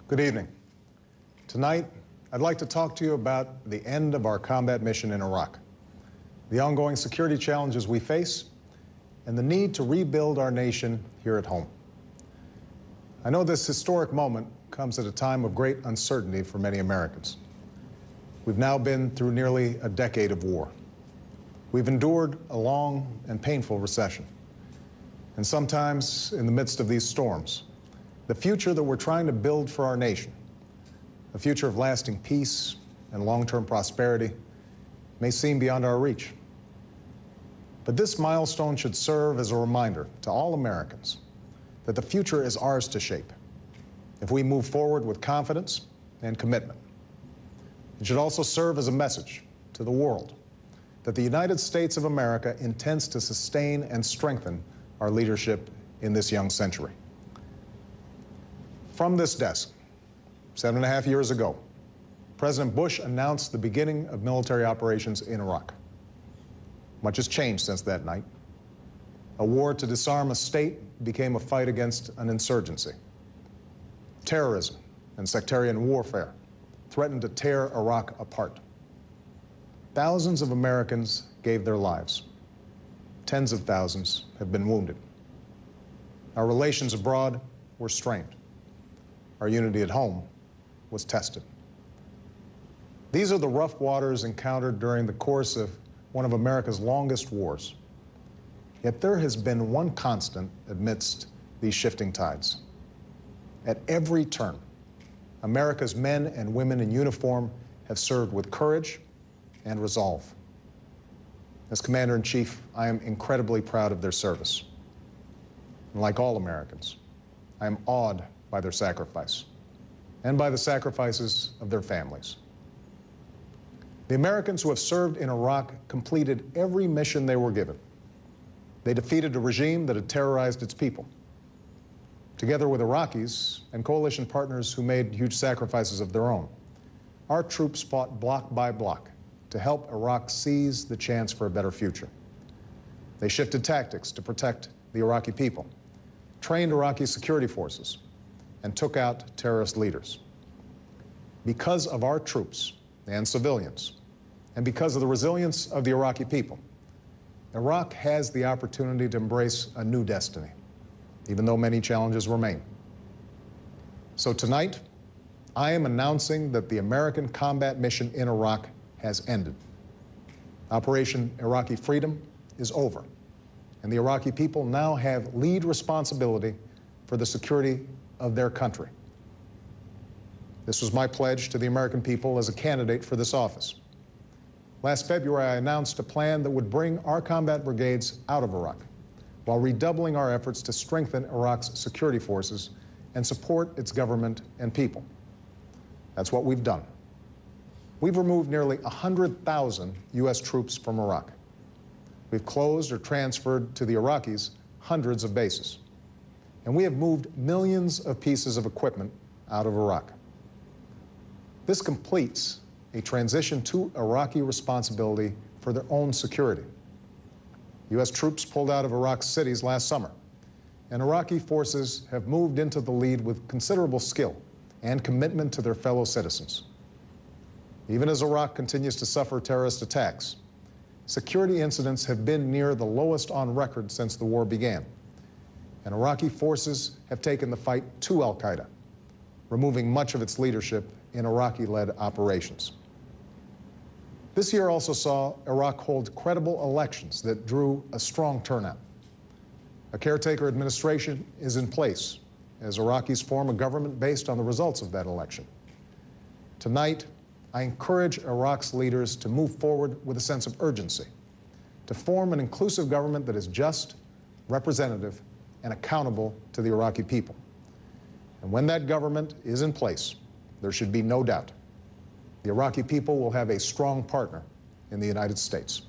Good evening. Tonight, I'd like to talk to you about the end of our combat mission in Iraq, the ongoing security challenges we face, and the need to rebuild our nation here at home. I know this historic moment comes at a time of great uncertainty for many Americans. We've now been through nearly a decade of war. We've endured a long and painful recession. And sometimes, in the midst of these storms, the future that we're trying to build for our nation, a future of lasting peace and long-term prosperity, may seem beyond our reach. But this milestone should serve as a reminder to all Americans that the future is ours to shape if we move forward with confidence and commitment. It should also serve as a message to the world that the United States of America intends to sustain and strengthen our leadership in this young century. From this desk, 7.5 years ago, President Bush announced the beginning of military operations in Iraq. Much has changed since that night. A war to disarm a state became a fight against an insurgency. Terrorism and sectarian warfare threatened to tear Iraq apart. Thousands of Americans gave their lives. Tens of thousands have been wounded. Our relations abroad were strained. Our unity at home was tested. These are the rough waters encountered during the course of one of America's longest wars. Yet there has been one constant amidst these shifting tides. At every turn, America's men and women in uniform have served with courage and resolve. As Commander-in-Chief, I am incredibly proud of their service. And like all Americans, I am awed by their sacrifice and by the sacrifices of their families. The Americans who have served in Iraq completed every mission they were given. They defeated a regime that had terrorized its people. Together with Iraqis and coalition partners who made huge sacrifices of their own, our troops fought block by block to help Iraq seize the chance for a better future. They shifted tactics to protect the Iraqi people, trained Iraqi security forces, and took out terrorist leaders. Because of our troops and civilians, and because of the resilience of the Iraqi people, Iraq has the opportunity to embrace a new destiny, even though many challenges remain. So tonight, I am announcing that the American combat mission in Iraq has ended. Operation Iraqi Freedom is over, and the Iraqi people now have lead responsibility for the security of their country. This was my pledge to the American people as a candidate for this office. Last February, I announced a plan that would bring our combat brigades out of Iraq, while redoubling our efforts to strengthen Iraq's security forces and support its government and people. That's what we've done. We've removed nearly 100,000 U.S. troops from Iraq. We've closed or transferred to the Iraqis hundreds of bases. And we have moved millions of pieces of equipment out of Iraq. This completes a transition to Iraqi responsibility for their own security. U.S. troops pulled out of Iraq's cities last summer, and Iraqi forces have moved into the lead with considerable skill and commitment to their fellow citizens. Even as Iraq continues to suffer terrorist attacks, security incidents have been near the lowest on record since the war began, and Iraqi forces have taken the fight to al-Qaeda, removing much of its leadership in Iraqi-led operations. This year also saw Iraq hold credible elections that drew a strong turnout. A caretaker administration is in place as Iraqis form a government based on the results of that election. Tonight, I encourage Iraq's leaders to move forward with a sense of urgency, to form an inclusive government that is just, representative, and accountable to the Iraqi people. And when that government is in place, there should be no doubt the Iraqi people will have a strong partner in the United States.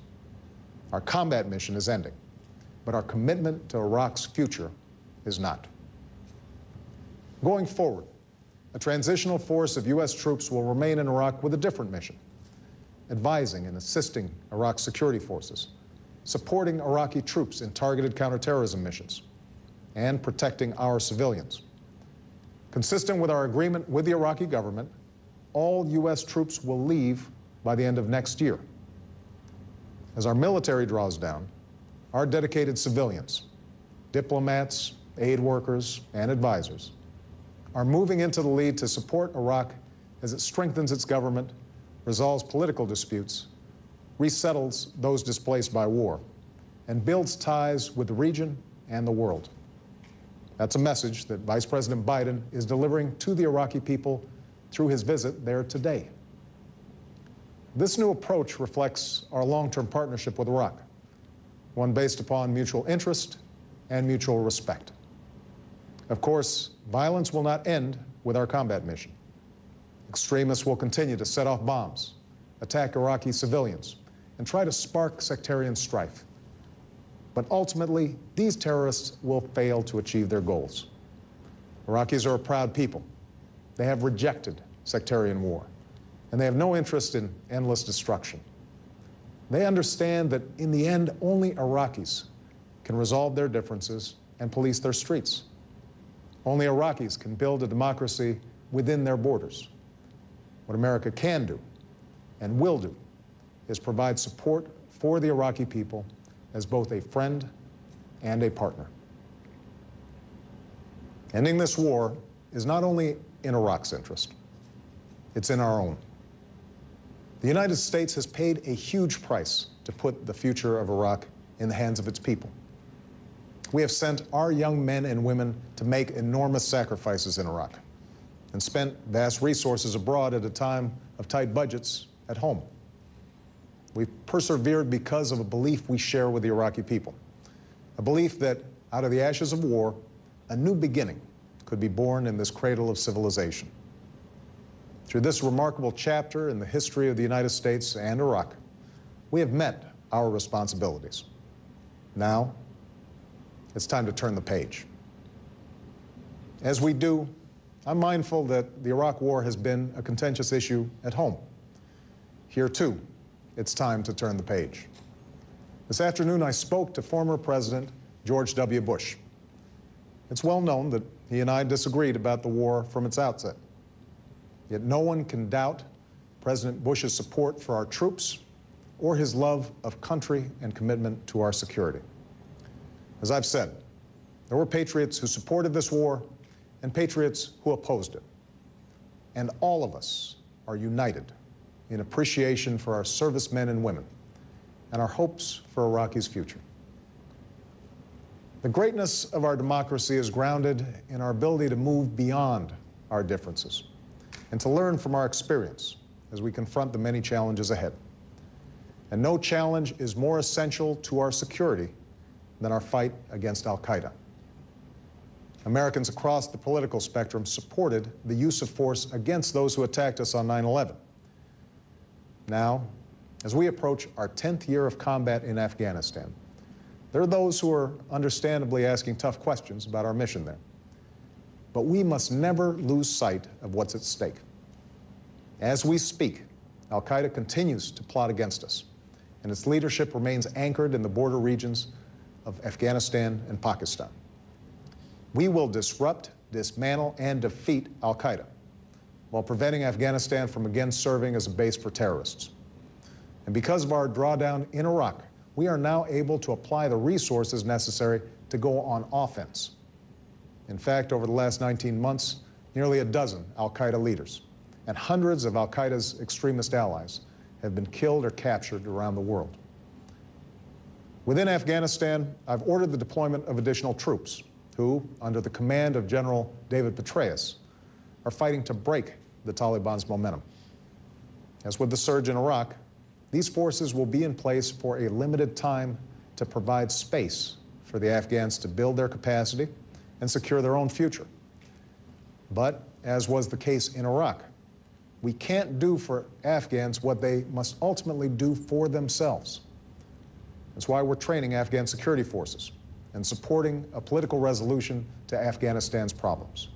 Our combat mission is ending, but our commitment to Iraq's future is not. Going forward, a transitional force of U.S. troops will remain in Iraq with a different mission, advising and assisting Iraq's security forces, supporting Iraqi troops in targeted counterterrorism missions, and protecting our civilians. Consistent with our agreement with the Iraqi government, all U.S. troops will leave by the end of next year. As our military draws down, our dedicated civilians, diplomats, aid workers, and advisors are moving into the lead to support Iraq as it strengthens its government, resolves political disputes, resettles those displaced by war, and builds ties with the region and the world. That's a message that Vice President Biden is delivering to the Iraqi people through his visit there today. This new approach reflects our long-term partnership with Iraq, one based upon mutual interest and mutual respect. Of course, violence will not end with our combat mission. Extremists will continue to set off bombs, attack Iraqi civilians, and try to spark sectarian strife. But ultimately, these terrorists will fail to achieve their goals. Iraqis are a proud people. They have rejected sectarian war, and they have no interest in endless destruction. They understand that in the end, only Iraqis can resolve their differences and police their streets. Only Iraqis can build a democracy within their borders. What America can do and will do is provide support for the Iraqi people as both a friend and a partner. Ending this war is not only in Iraq's interest, it's in our own. The United States has paid a huge price to put the future of Iraq in the hands of its people. We have sent our young men and women to make enormous sacrifices in Iraq and spent vast resources abroad at a time of tight budgets at home. We've persevered because of a belief we share with the Iraqi people, a belief that out of the ashes of war, a new beginning could be born in this cradle of civilization. Through this remarkable chapter in the history of the United States and Iraq, we have met our responsibilities. Now, it's time to turn the page. As we do, I'm mindful that the Iraq War has been a contentious issue at home. Here, too, it's time to turn the page. This afternoon, I spoke to former President George W. Bush. It's well known that he and I disagreed about the war from its outset. Yet no one can doubt President Bush's support for our troops or his love of country and commitment to our security. As I've said, there were patriots who supported this war and patriots who opposed it. And all of us are united in appreciation for our servicemen and women and our hopes for Iraqi's future. The greatness of our democracy is grounded in our ability to move beyond our differences and to learn from our experience as we confront the many challenges ahead. And no challenge is more essential to our security than our fight against al-Qaeda. Americans across the political spectrum supported the use of force against those who attacked us on 9/11. Now, as we approach our 10th year of combat in Afghanistan, there are those who are understandably asking tough questions about our mission there. But we must never lose sight of what's at stake. As we speak, al-Qaeda continues to plot against us, and its leadership remains anchored in the border regions of Afghanistan and Pakistan. We will disrupt, dismantle, and defeat al-Qaeda while preventing Afghanistan from again serving as a base for terrorists. And because of our drawdown in Iraq, we are now able to apply the resources necessary to go on offense. In fact, over the last 19 months, nearly a dozen al-Qaeda leaders and hundreds of al-Qaeda's extremist allies have been killed or captured around the world. Within Afghanistan, I've ordered the deployment of additional troops who, under the command of General David Petraeus, are fighting to break the Taliban's momentum. As with the surge in Iraq, these forces will be in place for a limited time to provide space for the Afghans to build their capacity and secure their own future. But, as was the case in Iraq, we can't do for Afghans what they must ultimately do for themselves. That's why we're training Afghan security forces and supporting a political resolution to Afghanistan's problems.